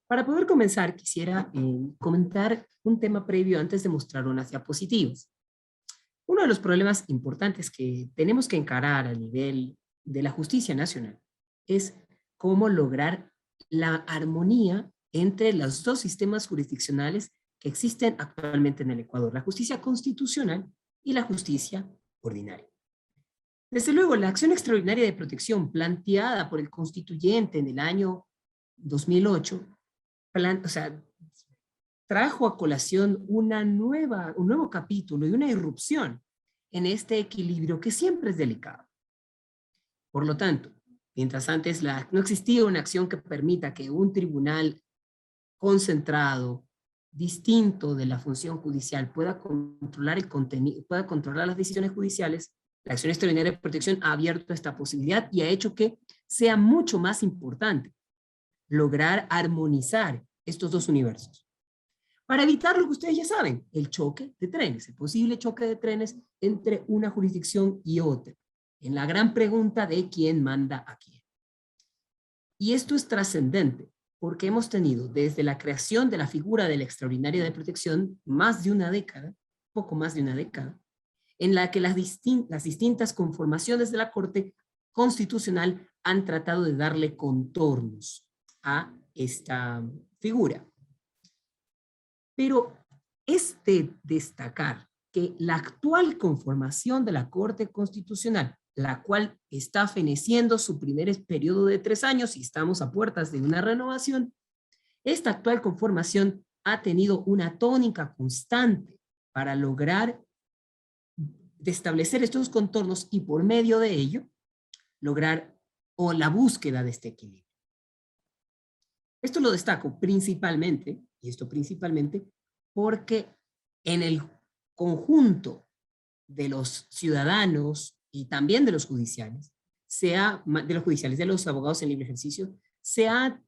Para poder comenzar, quisiera comentar un tema previo antes de mostrar unas diapositivas. Uno de los problemas importantes que tenemos que encarar a nivel de la justicia nacional es cómo lograr la armonía entre los dos sistemas jurisdiccionales que existen actualmente en el Ecuador, la justicia constitucional y la justicia ordinaria. Desde luego, la acción extraordinaria de protección planteada por el constituyente en el año 2008 trajo a colación un nuevo capítulo y una irrupción en este equilibrio que siempre es delicado. Por lo tanto, mientras antes no existía una acción que permita que un tribunal concentrado, distinto de la función judicial, pueda controlar el contenido, pueda controlar las decisiones judiciales, la acción extraordinaria de protección ha abierto esta posibilidad y ha hecho que sea mucho más importante lograr armonizar estos dos universos. Para evitar lo que ustedes ya saben, el choque de trenes, el posible choque de trenes entre una jurisdicción y otra, en la gran pregunta de quién manda a quién. Y esto es trascendente, porque hemos tenido desde la creación de la figura de la extraordinaria de protección más de una década, poco más de una década, en la que las distintas conformaciones de la Corte Constitucional han tratado de darle contornos a esta figura. Pero es de destacar que la actual conformación de la Corte Constitucional, la cual está feneciendo su primer periodo de 3 años y estamos a puertas de una renovación, esta actual conformación ha tenido una tónica constante para lograr establecer estos contornos y por medio de ello lograr la búsqueda de este equilibrio. Esto lo destaco principalmente, porque en el conjunto de los ciudadanos y también de los judiciales, de los abogados en libre ejercicio, se ha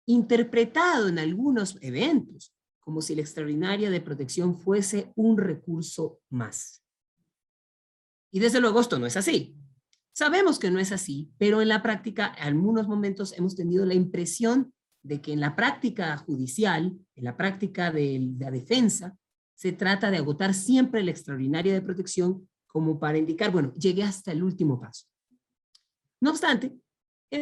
interpretado en algunos eventos como si la extraordinaria de protección fuese un recurso más. Y desde luego esto no es así. Sabemos que no es así, pero en la práctica, en algunos momentos hemos tenido la impresión de que en la práctica judicial, en la práctica de la defensa, se trata de agotar siempre la extraordinaria de protección como para indicar, bueno, llegué hasta el último paso. No obstante,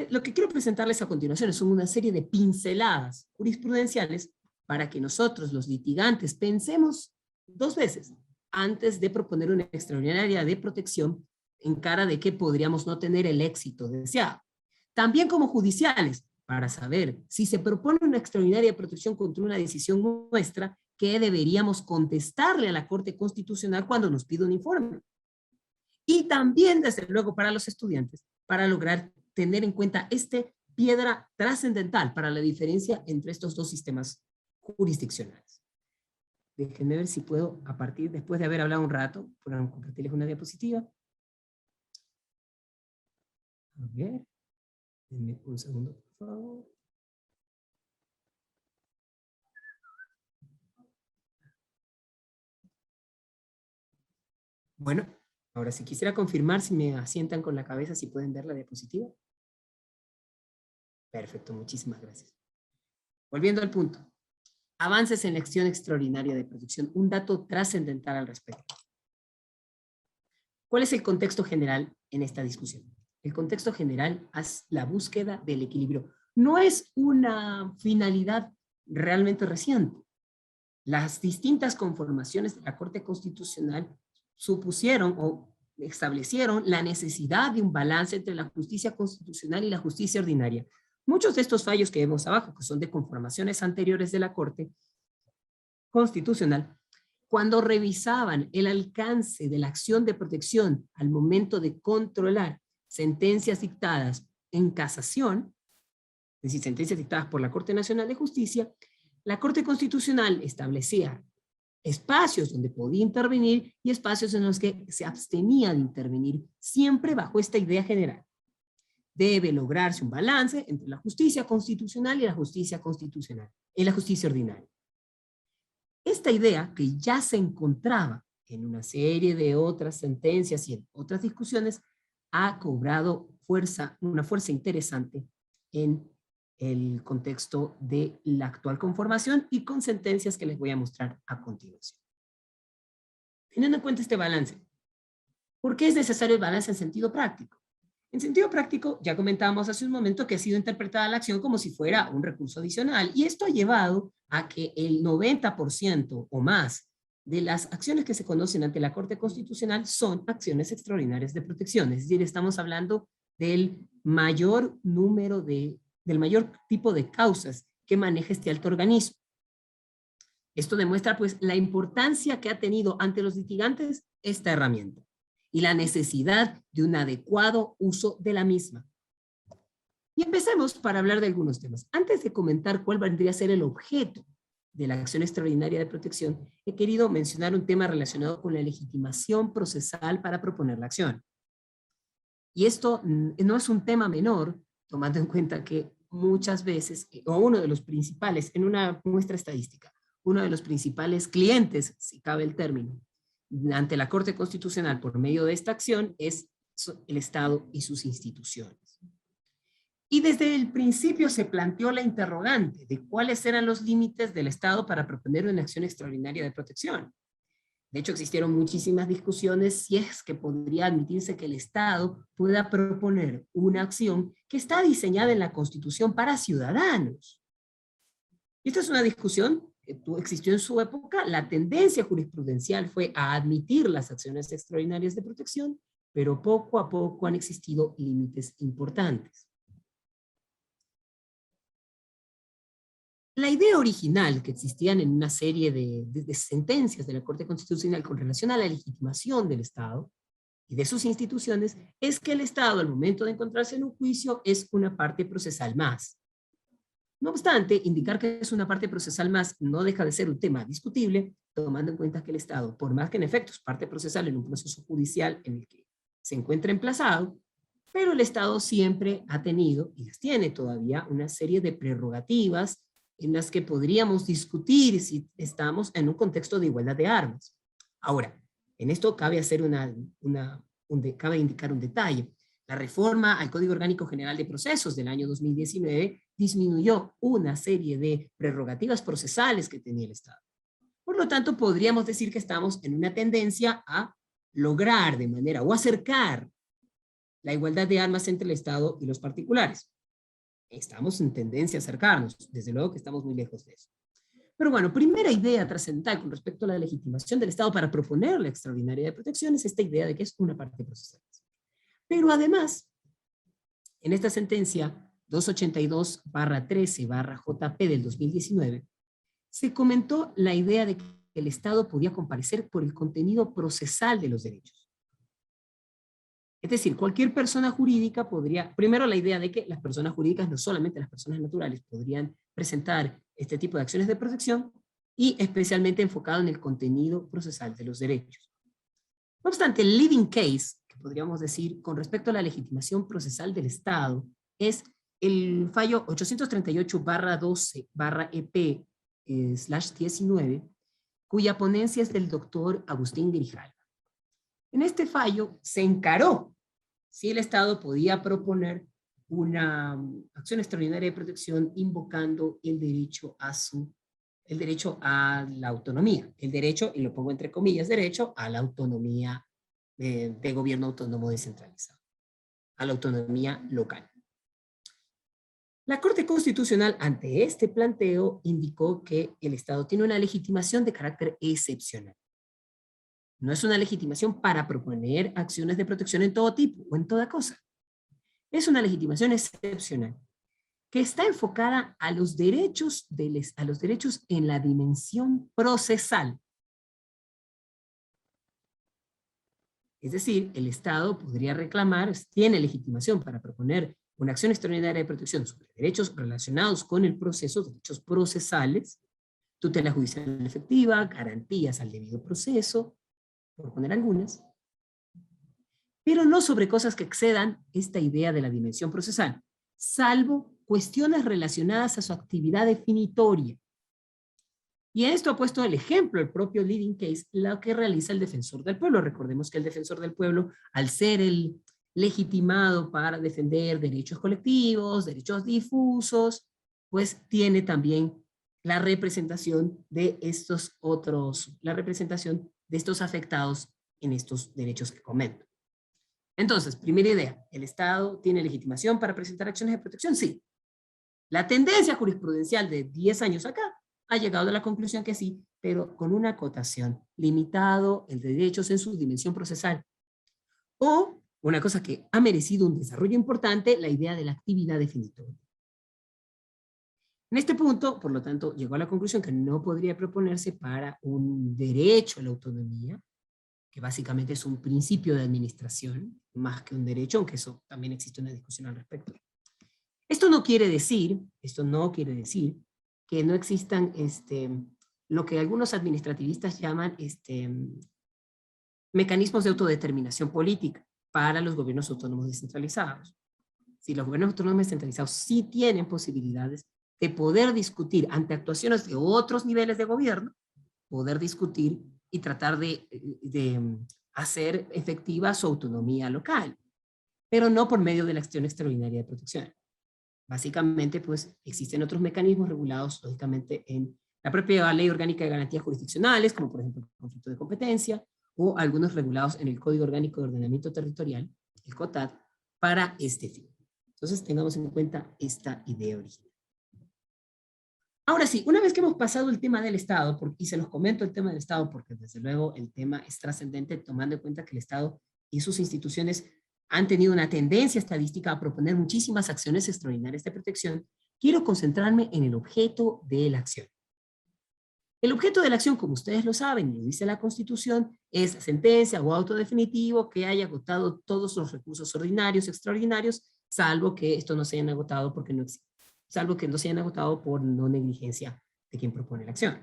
lo que quiero presentarles a continuación son una serie de pinceladas jurisprudenciales para que nosotros, los litigantes, pensemos 2 veces antes de proponer una extraordinaria de protección en cara de que podríamos no tener el éxito deseado. También como judiciales, para saber si se propone una extraordinaria protección contra una decisión nuestra, ¿qué deberíamos contestarle a la Corte Constitucional cuando nos pide un informe? Y también, desde luego, para los estudiantes, para lograr tener en cuenta piedra trascendental para la diferencia entre estos dos sistemas jurisdiccionales. Déjenme ver si puedo, después de haber hablado un rato, compartirles una diapositiva. A ver, denme un segundo, por favor. Bueno, ahora sí quisiera confirmar si me asientan con la cabeza, si pueden ver la diapositiva. Perfecto, muchísimas gracias. Volviendo al punto. Avances en la acción extraordinaria de protección. Un dato trascendental al respecto. ¿Cuál es el contexto general en esta discusión? El contexto general es la búsqueda del equilibrio. No es una finalidad realmente reciente. Las distintas conformaciones de la Corte Constitucional supusieron o establecieron la necesidad de un balance entre la justicia constitucional y la justicia ordinaria. Muchos de estos fallos que vemos abajo, que son de conformaciones anteriores de la Corte Constitucional, cuando revisaban el alcance de la acción de protección al momento de controlar sentencias dictadas en casación, es decir, sentencias dictadas por la Corte Nacional de Justicia, la Corte Constitucional establecía espacios donde podía intervenir y espacios en los que se abstenía de intervenir, siempre bajo esta idea general. Debe lograrse un balance entre la justicia constitucional y la justicia constitucional, y la justicia ordinaria. Esta idea, que ya se encontraba en una serie de otras sentencias y en otras discusiones, ha cobrado una fuerza interesante en el contexto de la actual conformación y con sentencias que les voy a mostrar a continuación. Teniendo en cuenta este balance, ¿por qué es necesario el balance en sentido práctico? En sentido práctico, ya comentábamos hace un momento que ha sido interpretada la acción como si fuera un recurso adicional, y esto ha llevado a que el 90% o más de las acciones que se conocen ante la Corte Constitucional son acciones extraordinarias de protección, es decir, estamos hablando del mayor número del mayor tipo de causas que maneja este alto organismo. Esto demuestra pues la importancia que ha tenido ante los litigantes esta herramienta y la necesidad de un adecuado uso de la misma. Y empecemos para hablar de algunos temas. Antes de comentar cuál vendría a ser el objeto de la acción extraordinaria de protección, he querido mencionar un tema relacionado con la legitimación procesal para proponer la acción. Y esto no es un tema menor, tomando en cuenta que muchas veces, o uno de los principales, en una muestra estadística, uno de los principales clientes, si cabe el término, ante la Corte Constitucional por medio de esta acción es el Estado y sus instituciones. Y desde el principio se planteó la interrogante de cuáles eran los límites del Estado para proponer una acción extraordinaria de protección. De hecho, existieron muchísimas discusiones si es que podría admitirse que el Estado pueda proponer una acción que está diseñada en la Constitución para ciudadanos. Y esta es una discusión que existió en su época. La tendencia jurisprudencial fue a admitir las acciones extraordinarias de protección, pero poco a poco han existido límites importantes. La idea original que existían en una serie de sentencias de la Corte Constitucional con relación a la legitimación del Estado y de sus instituciones es que el Estado, al momento de encontrarse en un juicio, es una parte procesal más. No obstante, indicar que es una parte procesal más no deja de ser un tema discutible, tomando en cuenta que el Estado, por más que en efecto es parte procesal en un proceso judicial en el que se encuentra emplazado, pero el Estado siempre ha tenido, y las tiene todavía, una serie de prerrogativas en las que podríamos discutir si estamos en un contexto de igualdad de armas. Ahora, en esto cabe hacer cabe indicar un detalle. La reforma al Código Orgánico General de Procesos del año 2019 disminuyó una serie de prerrogativas procesales que tenía el Estado. Por lo tanto, podríamos decir que estamos en una tendencia a lograr de manera o acercar la igualdad de armas entre el Estado y los particulares. Estamos en tendencia a acercarnos, desde luego que estamos muy lejos de eso. Pero bueno, primera idea trascendental con respecto a la legitimación del Estado para proponer la extraordinaria de protección es esta idea de que es una parte procesal. Pero además, en esta sentencia 282/13/JP del 2019, se comentó la idea de que el Estado podía comparecer por el contenido procesal de los derechos. Es decir, cualquier persona jurídica podría, primero la idea de que las personas jurídicas, no solamente las personas naturales, podrían presentar este tipo de acciones de protección y especialmente enfocado en el contenido procesal de los derechos. No obstante, el leading case, que podríamos decir con respecto a la legitimación procesal del Estado, es el fallo 838/12/EP/19, cuya ponencia es del doctor Agustín Grijalva. En este fallo se encaró si el Estado podía proponer una acción extraordinaria de protección invocando el derecho a la autonomía. El derecho, y lo pongo entre comillas, derecho a la autonomía de gobierno autónomo descentralizado, a la autonomía local. La Corte Constitucional, ante este planteo, indicó que el Estado tiene una legitimación de carácter excepcional. No es una legitimación para proponer acciones de protección en todo tipo o en toda cosa. Es una legitimación excepcional que está enfocada a los derechos en la dimensión procesal. Es decir, el Estado podría reclamar, tiene legitimación para proponer una acción extraordinaria de protección sobre derechos relacionados con el proceso, derechos procesales, tutela judicial efectiva, garantías al debido proceso, por poner algunas, pero no sobre cosas que excedan esta idea de la dimensión procesal, salvo cuestiones relacionadas a su actividad definitoria. Y en esto ha puesto el ejemplo, el propio leading case, lo que realiza el defensor del pueblo. Recordemos que el defensor del pueblo, al ser el legitimado para defender derechos colectivos, derechos difusos, pues tiene también la representación de estos otros, la representación de estos afectados en estos derechos que comento. Entonces, primera idea, ¿el Estado tiene legitimación para presentar acciones de protección? Sí. La tendencia jurisprudencial de 10 años acá ha llegado a la conclusión que sí, pero con una acotación, limitado el de derechos en su dimensión procesal. O, una cosa que ha merecido un desarrollo importante, la idea de la actividad definitoria. En este punto, por lo tanto, llegó a la conclusión que no podría proponerse para un derecho a la autonomía, que básicamente es un principio de administración, más que un derecho, aunque eso también existe una discusión al respecto. Esto no quiere decir que no existan lo que algunos administrativistas llaman mecanismos de autodeterminación política para los gobiernos autónomos descentralizados. Si los gobiernos autónomos descentralizados sí tienen posibilidades de poder discutir ante actuaciones de otros niveles de gobierno, poder discutir y tratar de hacer efectiva su autonomía local, pero no por medio de la acción extraordinaria de protección. Básicamente, pues, existen otros mecanismos regulados, lógicamente, en la propia Ley Orgánica de Garantías Jurisdiccionales, como por ejemplo el conflicto de competencia, o algunos regulados en el Código Orgánico de Ordenamiento Territorial, el COTAD, para este fin. Entonces, tengamos en cuenta esta idea original. Ahora sí, una vez que hemos pasado el tema del Estado, y se los comento el tema del Estado, porque desde luego el tema es trascendente, tomando en cuenta que el Estado y sus instituciones han tenido una tendencia estadística a proponer muchísimas acciones extraordinarias de protección, quiero concentrarme en el objeto de la acción. El objeto de la acción, como ustedes lo saben, y lo dice la Constitución, es sentencia o auto definitivo que haya agotado todos los recursos ordinarios, extraordinarios, salvo que estos no se hayan agotado porque no existen, salvo que no se hayan agotado por no negligencia de quien propone la acción.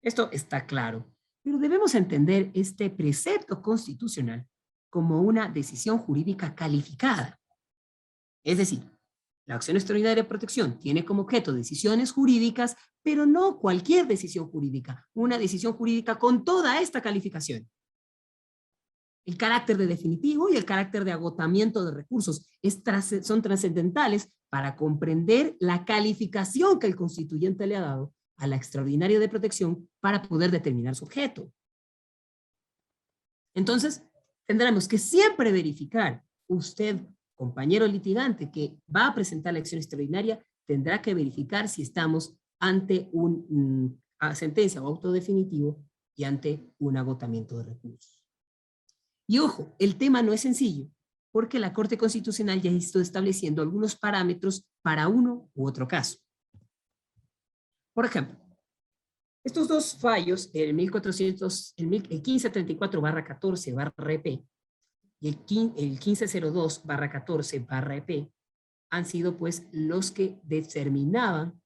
Esto está claro, pero debemos entender este precepto constitucional como una decisión jurídica calificada. Es decir, la acción extraordinaria de protección tiene como objeto decisiones jurídicas, pero no cualquier decisión jurídica, una decisión jurídica con toda esta calificación. El carácter de definitivo y el carácter de agotamiento de recursos son trascendentales para comprender la calificación que el constituyente le ha dado a la extraordinaria de protección para poder determinar su objeto. Entonces, tendremos que siempre verificar, usted, compañero litigante, que va a presentar la acción extraordinaria, tendrá que verificar si estamos ante una sentencia o auto definitivo y ante un agotamiento de recursos. Y ojo, el tema no es sencillo, porque la Corte Constitucional ya está estableciendo algunos parámetros para uno u otro caso. Por ejemplo, estos dos fallos, el 1534/14/EP y el 1502/14/EP, han sido pues los que determinaban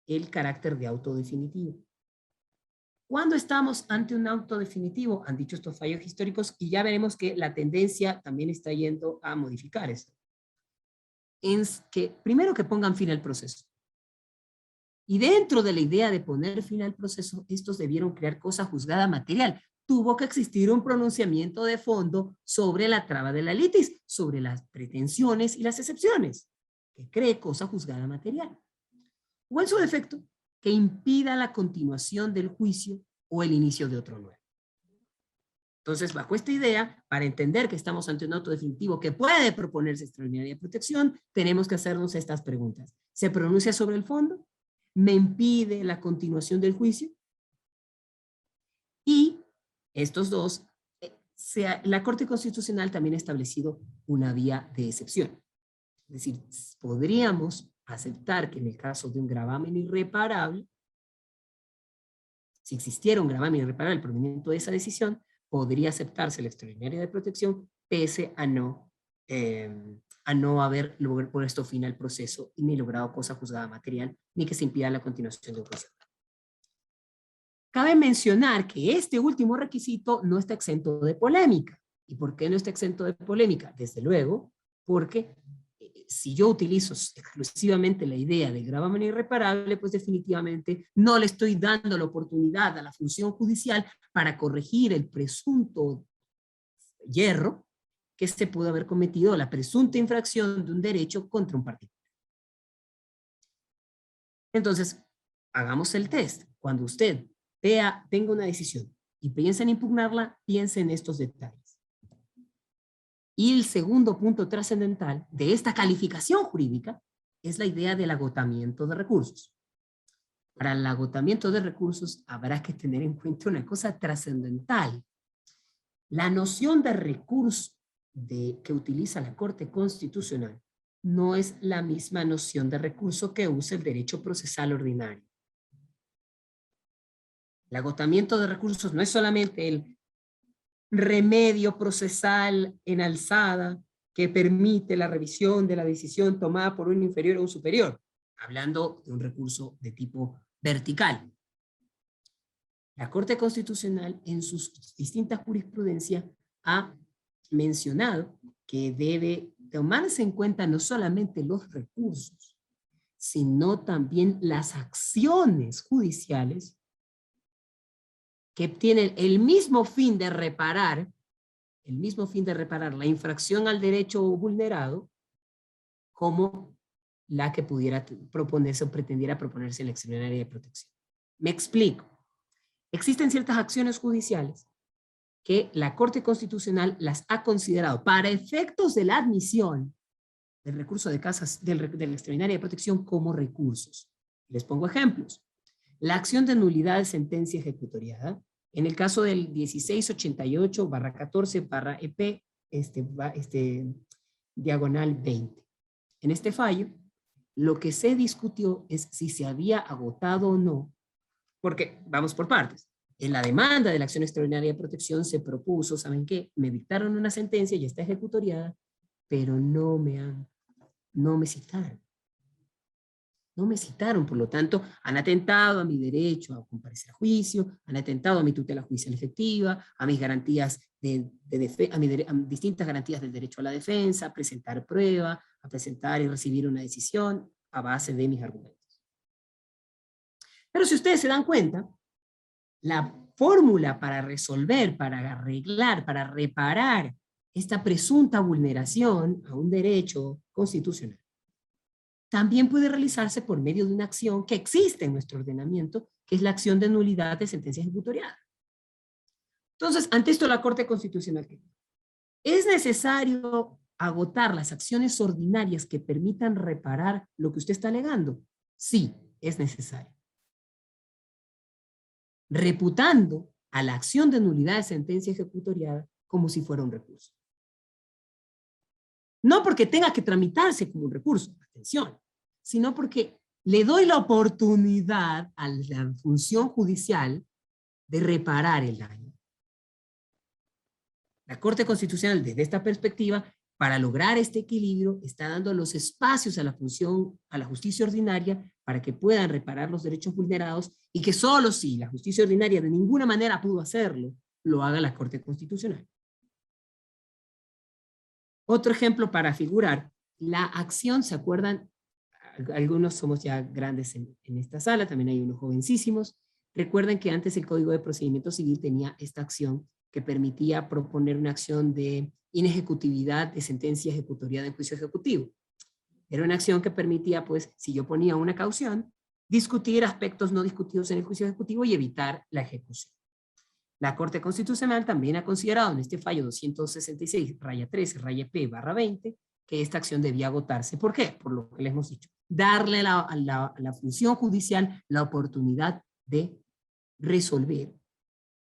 el carácter de auto definitivo. ¿Cuándo estamos ante un auto definitivo? Han dicho estos fallos históricos y ya veremos que la tendencia también está yendo a modificar esto. Es que primero que pongan fin al proceso. Y dentro de la idea de poner fin al proceso, estos debieron crear cosa juzgada material. Tuvo que existir un pronunciamiento de fondo sobre la traba de la litis, sobre las pretensiones y las excepciones, que cree cosa juzgada material. O en su defecto, que impida la continuación del juicio o el inicio de otro nuevo. Entonces, bajo esta idea, para entender que estamos ante un auto definitivo que puede proponerse extraordinaria protección, tenemos que hacernos estas preguntas. ¿Se pronuncia sobre el fondo? ¿Me impide la continuación del juicio? Y estos dos, la Corte Constitucional también ha establecido una vía de excepción. Es decir, podríamos aceptar que en el caso de un gravamen irreparable, si existiera un gravamen irreparable proveniente de esa decisión, podría aceptarse la extraordinaria de protección pese a no haber puesto fin al proceso y ni logrado cosa juzgada material, ni que se impida la continuación de un juicio. Cabe mencionar que este último requisito no está exento de polémica. ¿Y por qué no está exento de polémica? Desde luego, porque si yo utilizo exclusivamente la idea de gravamen irreparable, pues definitivamente no le estoy dando la oportunidad a la función judicial para corregir el presunto yerro que se pudo haber cometido, la presunta infracción de un derecho contra un particular. Entonces, hagamos el test. Cuando usted tenga una decisión y piensa en impugnarla, piense en estos detalles. Y el segundo punto trascendental de esta calificación jurídica es la idea del agotamiento de recursos. Para el agotamiento de recursos habrá que tener en cuenta una cosa trascendental. La noción de recurso que utiliza la Corte Constitucional no es la misma noción de recurso que usa el derecho procesal ordinario. El agotamiento de recursos no es solamente el remedio procesal en alzada que permite la revisión de la decisión tomada por un inferior o un superior, hablando de un recurso de tipo vertical. La Corte Constitucional en sus distintas jurisprudencias ha mencionado que debe tomarse en cuenta no solamente los recursos, sino también las acciones judiciales que tienen el mismo fin de reparar la infracción al derecho vulnerado como la que pudiera proponerse o pretendiera proponerse en la extraordinaria de protección. Me explico. Existen ciertas acciones judiciales que la Corte Constitucional las ha considerado para efectos de la admisión del recurso de la extraordinaria de protección como recursos. Les pongo ejemplos. La acción de nulidad de sentencia ejecutoriada, en el caso del 1688/14/EP, diagonal 20. En este fallo, lo que se discutió es si se había agotado o no, porque vamos por partes. En la demanda de la acción extraordinaria de protección se propuso, ¿saben qué? Me dictaron una sentencia, ya está ejecutoriada, pero no me citaron. No me citaron, por lo tanto, han atentado a mi derecho a comparecer a juicio, han atentado a mi tutela judicial efectiva, a mis garantías a distintas garantías del derecho a la defensa, a presentar prueba, a presentar y recibir una decisión a base de mis argumentos. Pero si ustedes se dan cuenta, la fórmula para resolver, para arreglar, para reparar esta presunta vulneración a un derecho constitucional también puede realizarse por medio de una acción que existe en nuestro ordenamiento, que es la acción de nulidad de sentencia ejecutoriada. Entonces, ante esto la Corte Constitucional, ¿es necesario agotar las acciones ordinarias que permitan reparar lo que usted está alegando? Sí, es necesario. Reputando a la acción de nulidad de sentencia ejecutoriada como si fuera un recurso. No porque tenga que tramitarse como un recurso, atención, sino porque le doy la oportunidad a la función judicial de reparar el daño. La Corte Constitucional, desde esta perspectiva, para lograr este equilibrio, está dando los espacios a la justicia ordinaria para que puedan reparar los derechos vulnerados y que solo si la justicia ordinaria de ninguna manera pudo hacerlo, lo haga la Corte Constitucional. Otro ejemplo para figurar, la acción, ¿se acuerdan? Algunos somos ya grandes en esta sala, también hay unos jovencísimos. Recuerden que antes el Código de Procedimiento Civil tenía esta acción que permitía proponer una acción de inejecutividad de sentencia ejecutoriada en juicio ejecutivo. Era una acción que permitía, pues, si yo ponía una caución, discutir aspectos no discutidos en el juicio ejecutivo y evitar la ejecución. La Corte Constitucional también ha considerado en este fallo 266-13-P/20 que esta acción debía agotarse. ¿Por qué? Por lo que les hemos dicho. Darle a la función judicial la oportunidad de resolver,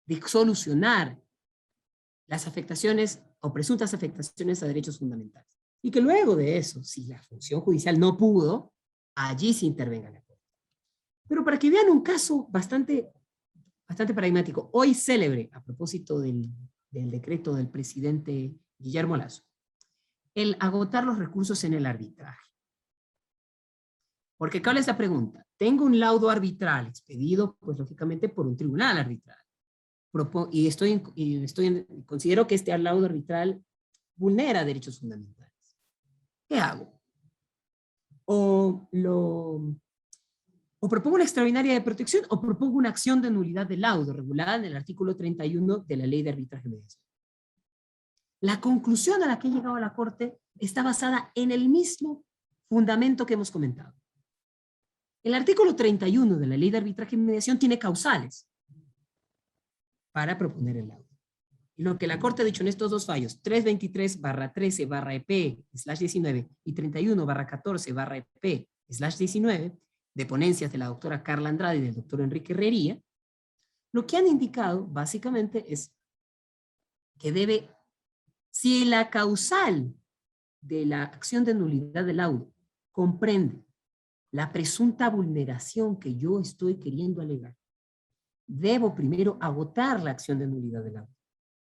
de solucionar las afectaciones o presuntas afectaciones a derechos fundamentales. Y que luego de eso, si la función judicial no pudo, allí se intervenga la Corte. Pero para que vean un caso bastante pragmático, hoy célebre, a propósito del decreto del presidente Guillermo Lasso, el agotar los recursos en el arbitraje. Porque ¿cuál es la pregunta? Tengo un laudo arbitral expedido, pues lógicamente por un tribunal arbitral. Considero que este laudo arbitral vulnera derechos fundamentales. ¿Qué hago? O propongo una extraordinaria de protección o propongo una acción de nulidad del laudo regulada en el artículo 31 de la Ley de Arbitraje y Mediación. La conclusión a la que ha llegado la Corte está basada en el mismo fundamento que hemos comentado. El artículo 31 de la Ley de Arbitraje y Mediación tiene causales para proponer el laudo. Y lo que la Corte ha dicho en estos dos fallos, 323/13/EP/19 y 31/14/EP/19, de ponencias de la doctora Carla Andrade y del doctor Enrique Herrería, lo que han indicado básicamente es que si la causal de la acción de nulidad del laudo comprende la presunta vulneración que yo estoy queriendo alegar, debo primero agotar la acción de nulidad del laudo.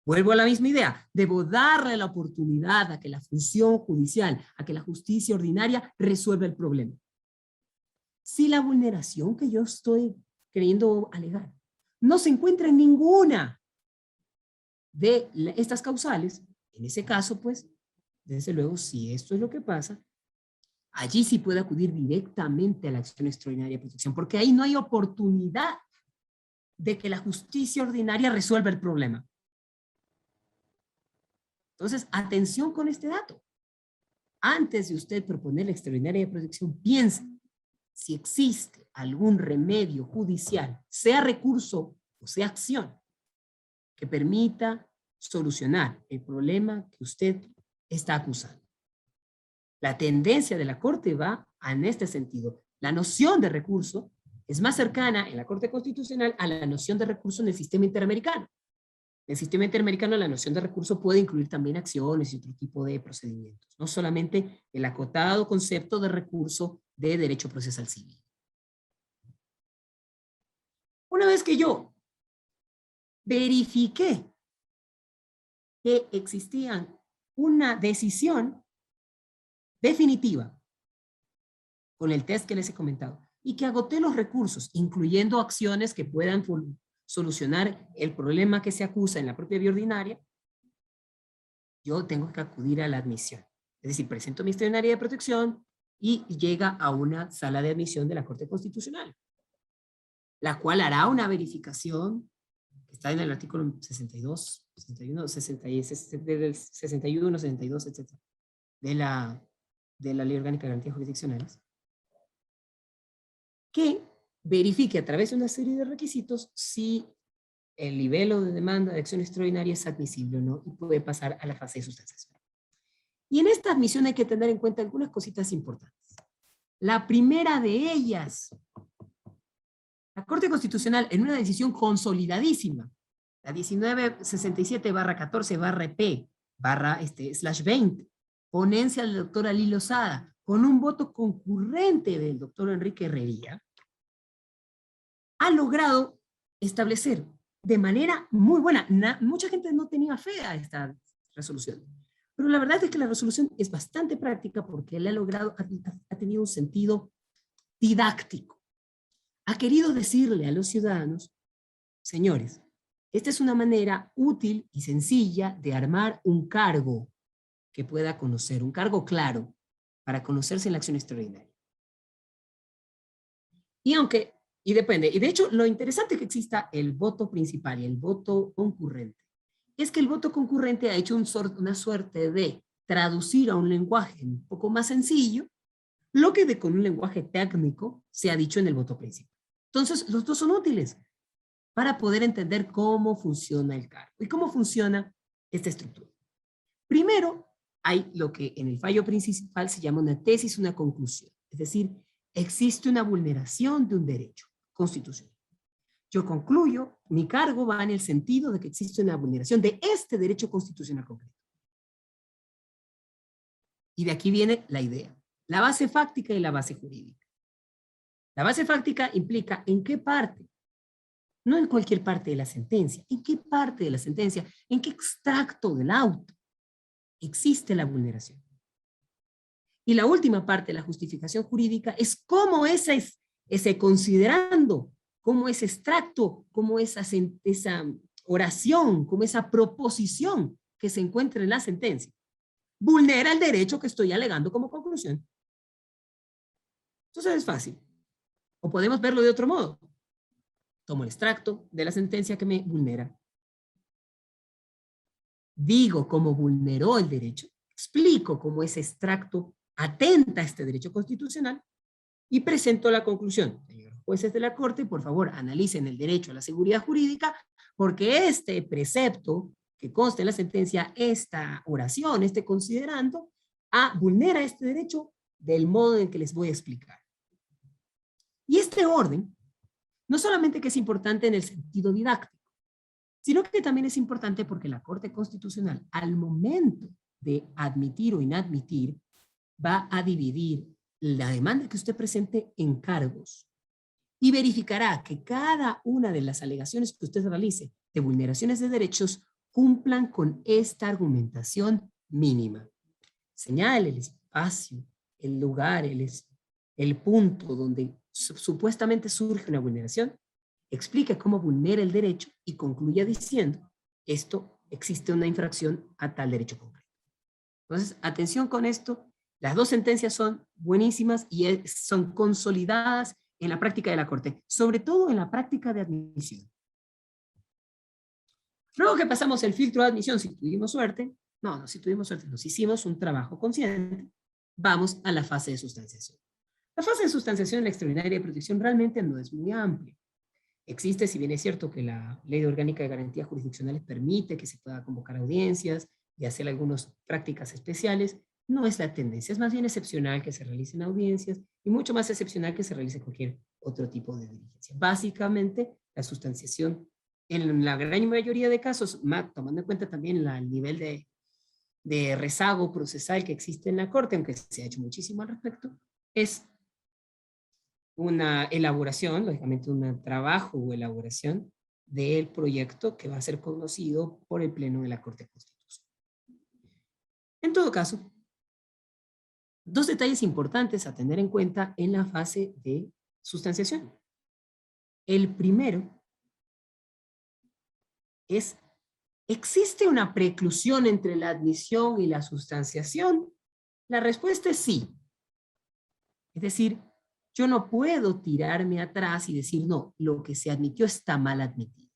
Vuelvo a la misma idea, debo darle la oportunidad a que la función judicial, a que la justicia ordinaria resuelva el problema. Si la vulneración que yo estoy queriendo alegar no se encuentra en ninguna de estas causales, en ese caso, pues, desde luego, si esto es lo que pasa, allí sí puede acudir directamente a la acción extraordinaria de protección, porque ahí no hay oportunidad de que la justicia ordinaria resuelva el problema. Entonces, atención con este dato. Antes de usted proponer la extraordinaria de protección, piense si existe algún remedio judicial, sea recurso o sea acción, que permita solucionar el problema que usted está acusando. La tendencia de la Corte va en este sentido. La noción de recurso es más cercana en la Corte Constitucional a la noción de recurso en el sistema interamericano. En el sistema interamericano la noción de recurso puede incluir también acciones y otro tipo de procedimientos, no solamente el acotado concepto de recurso de derecho procesal civil. Una vez que yo verifiqué que existía una decisión definitiva con el test que les he comentado y que agoté los recursos, incluyendo acciones que puedan solucionar el problema que se acusa en la propia vía ordinaria, yo tengo que acudir a la admisión. Es decir, presento mi extraordinaria de protección y llega a una sala de admisión de la Corte Constitucional, la cual hará una verificación que está en el artículo 62, 61, 61, 62, etc. de la Ley Orgánica de Garantías Jurisdiccionales, que verifique a través de una serie de requisitos si el nivel de demanda de acción extraordinaria es admisible o no y puede pasar a la fase de sustanciación. Y en esta admisión hay que tener en cuenta algunas cositas importantes. La primera de ellas, la Corte Constitucional en una decisión consolidadísima, la 1967/14/EP/20, ponencia del doctor Ali Lozada, con un voto concurrente del doctor Enrique Herrería, ha logrado establecer de manera muy buena. Mucha gente no tenía fe a esta resolución, pero la verdad es que la resolución es bastante práctica porque él ha tenido un sentido didáctico. Ha querido decirle a los ciudadanos, señores, esta es una manera útil y sencilla de armar un cargo que pueda conocer, un cargo claro para conocerse en la acción extraordinaria. Y depende, y de hecho lo interesante que exista el voto principal y el voto concurrente, es que el voto concurrente ha hecho una suerte de traducir a un lenguaje un poco más sencillo lo que con un lenguaje técnico se ha dicho en el voto principal. Entonces, los dos son útiles para poder entender cómo funciona el cargo y cómo funciona esta estructura. Primero, hay lo que en el fallo principal se llama una tesis, una conclusión. Es decir, existe una vulneración de un derecho constitucional. Yo concluyo, mi cargo va en el sentido de que existe una vulneración de este derecho constitucional concreto. Y de aquí viene la idea, la base fáctica y la base jurídica. La base fáctica implica en qué parte, no en cualquier parte de la sentencia, en qué parte de la sentencia, en qué extracto del auto existe la vulneración. Y la última parte de la justificación jurídica es cómo ese considerando, cómo ese extracto, cómo esa oración, cómo esa proposición que se encuentra en la sentencia, vulnera el derecho que estoy alegando como conclusión. Entonces es fácil. O podemos verlo de otro modo. Tomo el extracto de la sentencia que me vulnera. Digo cómo vulneró el derecho. Explico cómo ese extracto atenta a este derecho constitucional y presentó la conclusión. Señores jueces de la Corte, por favor, analicen el derecho a la seguridad jurídica, porque este precepto que consta en la sentencia, esta oración, este considerando, vulnera este derecho del modo en que les voy a explicar. Y este orden, no solamente que es importante en el sentido didáctico, sino que también es importante porque la Corte Constitucional, al momento de admitir o inadmitir, va a dividir la demanda que usted presente en cargos y verificará que cada una de las alegaciones que usted realice de vulneraciones de derechos cumplan con esta argumentación mínima. Señale el espacio, el lugar, el punto donde supuestamente surge una vulneración, explique cómo vulnera el derecho y concluya diciendo, esto existe una infracción a tal derecho concreto. Entonces, atención con esto, las dos sentencias son buenísimas y son consolidadas en la práctica de la Corte, sobre todo en la práctica de admisión. Luego que pasamos el filtro de admisión, si tuvimos suerte, si tuvimos suerte, nos hicimos un trabajo consciente, vamos a la fase de sustanciación. La fase de sustanciación en la extraordinaria protección realmente no es muy amplia. Existe, si bien es cierto que la Ley Orgánica de Garantías Jurisdiccionales permite que se pueda convocar audiencias y hacer algunas prácticas especiales, no es la tendencia, es más bien excepcional que se realicen audiencias y mucho más excepcional que se realice cualquier otro tipo de diligencia. Básicamente, la sustanciación, en la gran mayoría de casos, tomando en cuenta también el nivel de rezago procesal que existe en la Corte, aunque se ha hecho muchísimo al respecto, es una elaboración, lógicamente un trabajo o elaboración del proyecto que va a ser conocido por el Pleno de la Corte Constitucional. En todo caso, dos detalles importantes a tener en cuenta en la fase de sustanciación. El primero es, ¿existe una preclusión entre la admisión y la sustanciación? La respuesta es sí. Es decir, yo no puedo tirarme atrás y decir, no, lo que se admitió está mal admitido.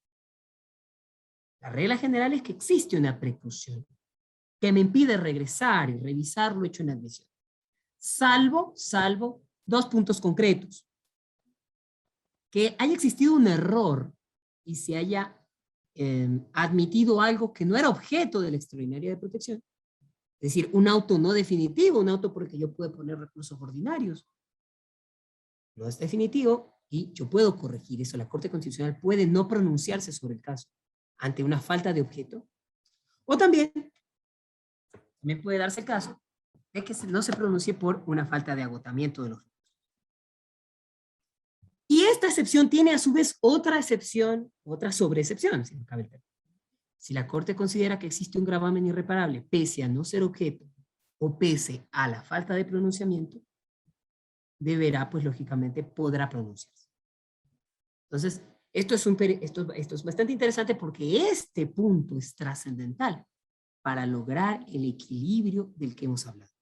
La regla general es que existe una preclusión que me impide regresar y revisar lo hecho en admisión. Salvo dos puntos concretos. Que haya existido un error y se haya admitido algo que no era objeto de la extraordinaria de protección. Es decir, un auto no definitivo, un auto por el que yo puedo poner recursos ordinarios. No es definitivo y yo puedo corregir eso. La Corte Constitucional puede no pronunciarse sobre el caso ante una falta de objeto. O también puede darse el caso de que no se pronuncie por una falta de agotamiento de los recursos. Y esta excepción tiene a su vez otra excepción, otra sobreexcepción, si no cabe el término. Si la Corte considera que existe un gravamen irreparable pese a no ser objeto o pese a la falta de pronunciamiento, deberá, pues lógicamente, podrá pronunciarse. Entonces, esto es bastante interesante porque este punto es trascendental para lograr el equilibrio del que hemos hablado.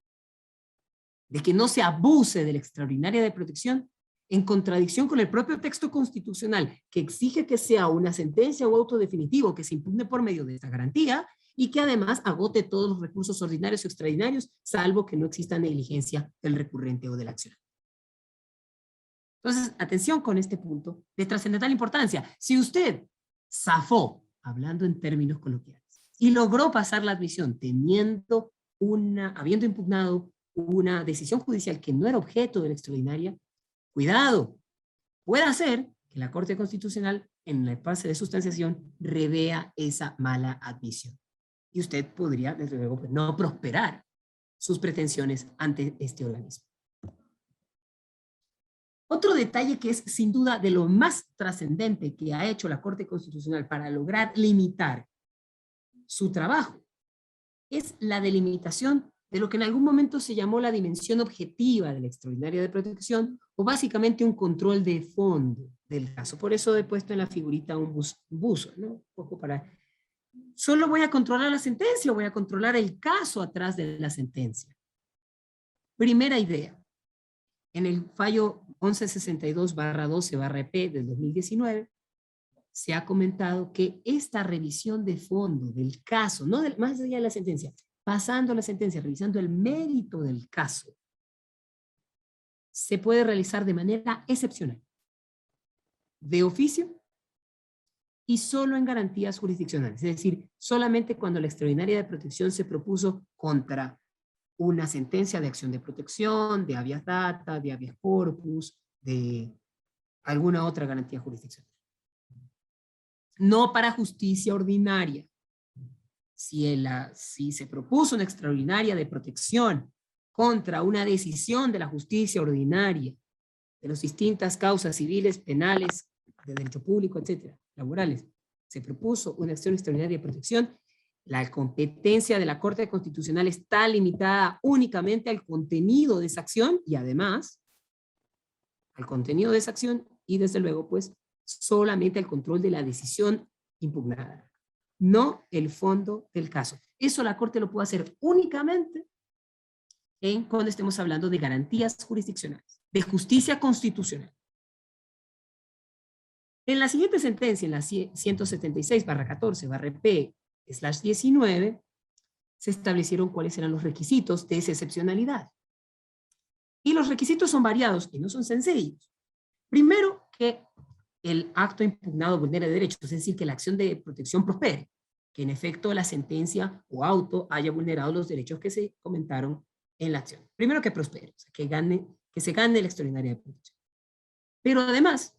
De que no se abuse de la extraordinaria de protección en contradicción con el propio texto constitucional que exige que sea una sentencia o auto definitivo que se impugne por medio de esta garantía y que además agote todos los recursos ordinarios o extraordinarios, salvo que no exista negligencia del recurrente o del accionario. Entonces, atención con este punto de trascendental importancia. Si usted zafó, hablando en términos coloquiales, y logró pasar la admisión habiendo impugnado una decisión judicial que no era objeto de la extraordinaria, cuidado, puede ser que la Corte Constitucional en la fase de sustanciación revea esa mala admisión. Y usted podría, desde luego, no prosperar sus pretensiones ante este organismo. Otro detalle que es sin duda de lo más trascendente que ha hecho la Corte Constitucional para lograr limitar su trabajo es la delimitación de lo que en algún momento se llamó la dimensión objetiva de la extraordinaria de protección, o básicamente un control de fondo del caso. Por eso he puesto en la figurita un buzo, ¿no? Un poco para... ¿Solo voy a controlar la sentencia o voy a controlar el caso atrás de la sentencia? Primera idea. En el fallo 1162/12/EP del 2019, se ha comentado que esta revisión de fondo del caso, no más allá de la sentencia, pasando la sentencia, revisando el mérito del caso, se puede realizar de manera excepcional, de oficio y solo en garantías jurisdiccionales. Es decir, solamente cuando la extraordinaria de protección se propuso contra una sentencia de acción de protección, de habeas data, de habeas corpus, de alguna otra garantía jurisdiccional. No para justicia ordinaria. Si se propuso una extraordinaria de protección contra una decisión de la justicia ordinaria, de las distintas causas civiles, penales, de derecho público, etcétera, laborales, se propuso una acción extraordinaria de protección, la competencia de la Corte Constitucional está limitada únicamente al contenido de esa acción y además al contenido de esa acción y desde luego pues solamente al control de la decisión impugnada, no el fondo del caso. Eso la Corte lo puede hacer únicamente cuando estemos hablando de garantías jurisdiccionales, de justicia constitucional. En la siguiente sentencia, en la 176/14/P/19, se establecieron cuáles eran los requisitos de esa excepcionalidad. Y los requisitos son variados y no son sencillos. Primero, que el acto impugnado vulnere derechos, es decir, que la acción de protección prospere, que en efecto la sentencia o auto haya vulnerado los derechos que se comentaron en la acción. Primero, que prospere, o sea, que se gane la extraordinaria de protección. Pero además,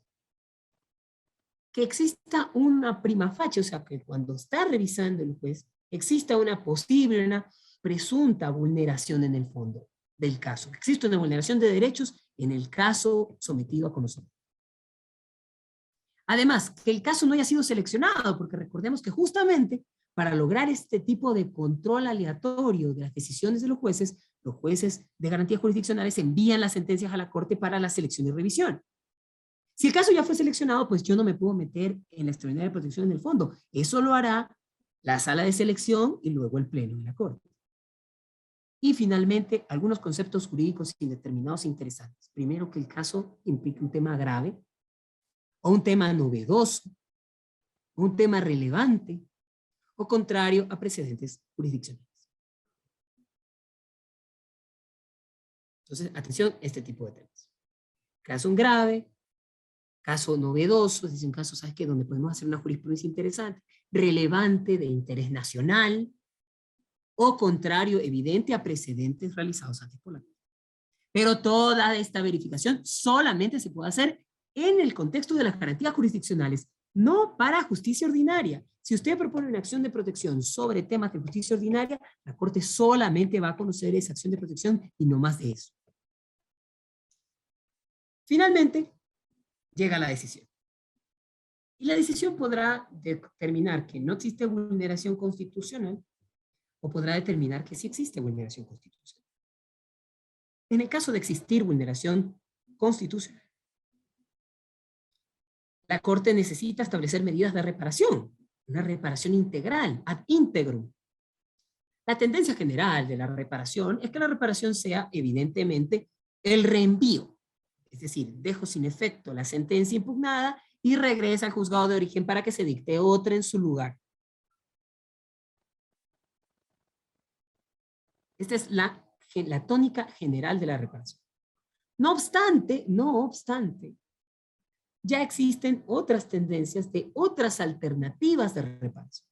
que exista una prima facie, o sea, que cuando está revisando el juez, exista una posible, una presunta vulneración en el fondo del caso. Existe una vulneración de derechos en el caso sometido a conocimiento. Además, que el caso no haya sido seleccionado, porque recordemos que justamente para lograr este tipo de control aleatorio de las decisiones de los jueces de garantías jurisdiccionales envían las sentencias a la Corte para la selección y revisión. Si el caso ya fue seleccionado, pues yo no me puedo meter en la extraordinaria de protección en el fondo. Eso lo hará la sala de selección y luego el pleno de la Corte. Y finalmente, algunos conceptos jurídicos indeterminados e interesantes. Primero, que el caso implique un tema grave, o un tema novedoso, un tema relevante, o contrario a precedentes jurisdiccionales. Entonces, atención a este tipo de temas. Caso grave, caso novedoso, es decir, un caso, ¿sabes qué?, donde podemos hacer una jurisprudencia interesante, relevante, de interés nacional, o contrario, evidente a precedentes realizados antes por la Corte. Pero toda esta verificación solamente se puede hacer en el contexto de las garantías jurisdiccionales, no para justicia ordinaria. Si usted propone una acción de protección sobre temas de justicia ordinaria, la Corte solamente va a conocer esa acción de protección y no más de eso. Finalmente, llega la decisión. Y la decisión podrá determinar que no existe vulneración constitucional o podrá determinar que sí existe vulneración constitucional. En el caso de existir vulneración constitucional, la Corte necesita establecer medidas de reparación, una reparación integral, ad integrum. La tendencia general de la reparación es que la reparación sea evidentemente el reenvío, es decir, dejo sin efecto la sentencia impugnada y regresa al juzgado de origen para que se dicte otra en su lugar. Esta es la tónica general de la reparación. No obstante, ya existen otras tendencias de otras alternativas de reparación.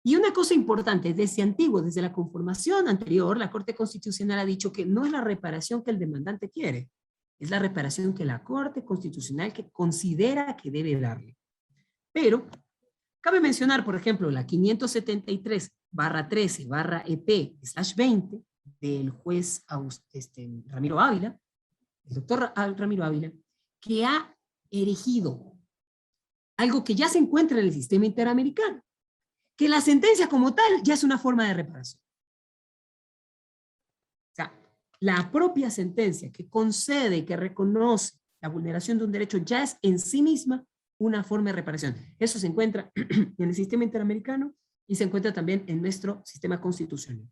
Y una cosa importante, desde antiguo, desde la conformación anterior, la Corte Constitucional ha dicho que no es la reparación que el demandante quiere, es la reparación que la Corte Constitucional que considera que debe darle. Pero cabe mencionar, por ejemplo, la 573/13/EP/20 del juez Ramiro Ávila, el doctor Ramiro Ávila, que ha erigido algo que ya se encuentra en el sistema interamericano, que la sentencia como tal ya es una forma de reparación. O sea, la propia sentencia que concede y que reconoce la vulneración de un derecho ya es en sí misma una forma de reparación. Eso se encuentra en el sistema interamericano y se encuentra también en nuestro sistema constitucional.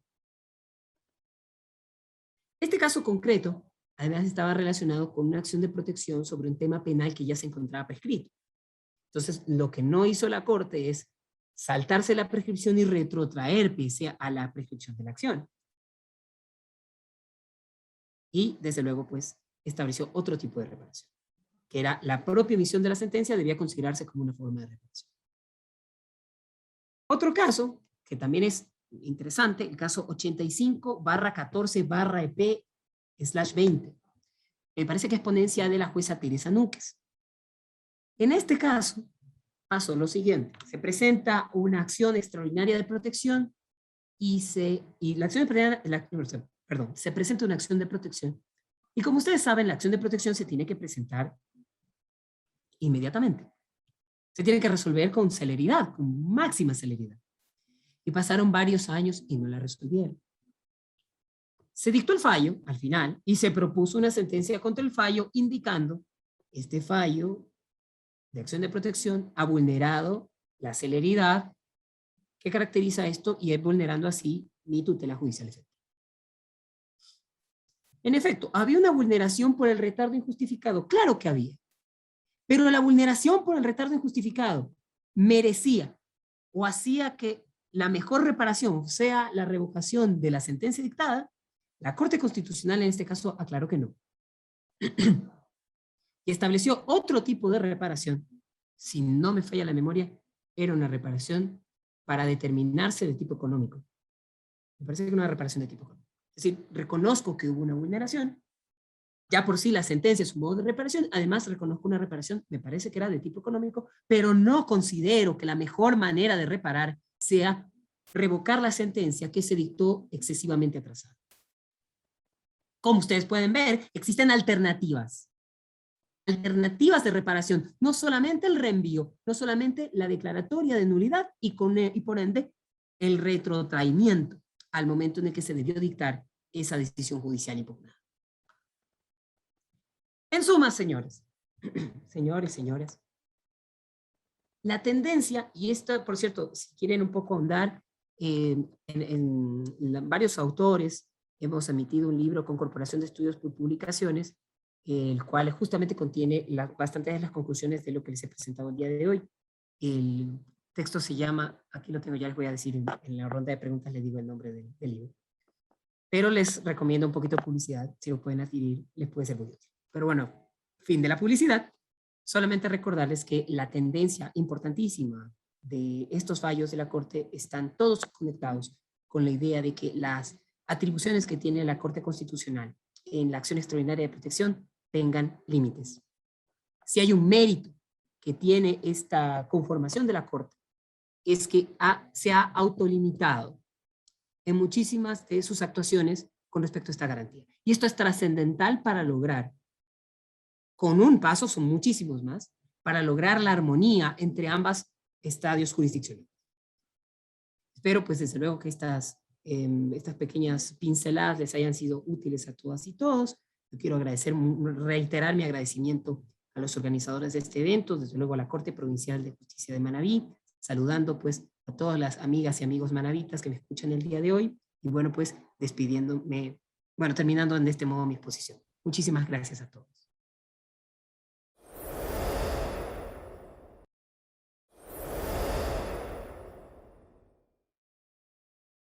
Este caso concreto, además, estaba relacionado con una acción de protección sobre un tema penal que ya se encontraba prescrito. Entonces, lo que no hizo la Corte es saltarse la prescripción y retrotraer pese a la prescripción de la acción. Y, desde luego, pues, estableció otro tipo de reparación, que era la propia emisión de la sentencia debía considerarse como una forma de reparación. Otro caso, que también es interesante, el caso 85/14/EP/20. Me parece que es ponencia de la jueza Teresa Núquez. En este caso, pasó lo siguiente. Se presenta una acción extraordinaria de protección se presenta una acción de protección. Y como ustedes saben, la acción de protección se tiene que presentar inmediatamente. Se tiene que resolver con celeridad, con máxima celeridad. Y pasaron varios años y no la resolvieron. Se dictó el fallo al final y se propuso una sentencia contra el fallo indicando este fallo de acción de protección ha vulnerado la celeridad que caracteriza esto y es vulnerando así mi tutela judicial efectiva. En efecto, ¿había una vulneración por el retardo injustificado? Claro que había. Pero la vulneración por el retardo injustificado merecía o hacía que la mejor reparación sea la revocación de la sentencia dictada. La Corte Constitucional en este caso aclaró que no. Y estableció otro tipo de reparación. Si no me falla la memoria, era una reparación para determinarse de tipo económico. Me parece que era una reparación de tipo económico. Es decir, reconozco que hubo una vulneración, ya por sí la sentencia es un modo de reparación, además reconozco una reparación, me parece que era de tipo económico, pero no considero que la mejor manera de reparar sea revocar la sentencia que se dictó excesivamente atrasada. Como ustedes pueden ver, existen alternativas de reparación, no solamente el reenvío, no solamente la declaratoria de nulidad y por ende el retrotraimiento al momento en el que se debió dictar esa decisión judicial impugnada. En suma, señores, señores, la tendencia, y esto, por cierto, si quieren un poco ahondar, varios autores hemos emitido un libro con Corporación de Estudios y Publicaciones, el cual justamente contiene bastantes de las conclusiones de lo que les he presentado el día de hoy. El texto se llama, aquí lo tengo, ya les voy a decir en la ronda de preguntas, les digo el nombre del libro. Pero les recomiendo un poquito de publicidad, si lo pueden adquirir, les puede ser muy útil. Pero bueno, fin de la publicidad. Solamente recordarles que la tendencia importantísima de estos fallos de la Corte están todos conectados con la idea de que las atribuciones que tiene la Corte Constitucional en la acción extraordinaria de protección tengan límites. Si hay un mérito que tiene esta conformación de la Corte, es que se ha autolimitado en muchísimas de sus actuaciones con respecto a esta garantía. Y esto es trascendental para lograr, con un paso, son muchísimos más, para lograr la armonía entre ambos estadios jurisdiccionales. Espero, pues, desde luego que estas pequeñas pinceladas les hayan sido útiles a todas y todos. Yo quiero reiterar mi agradecimiento a los organizadores de este evento, desde luego a la Corte Provincial de Justicia de Manabí, saludando pues a todas las amigas y amigos manavitas que me escuchan el día de hoy, y bueno, pues despidiéndome, terminando en este modo mi exposición. Muchísimas gracias a todos.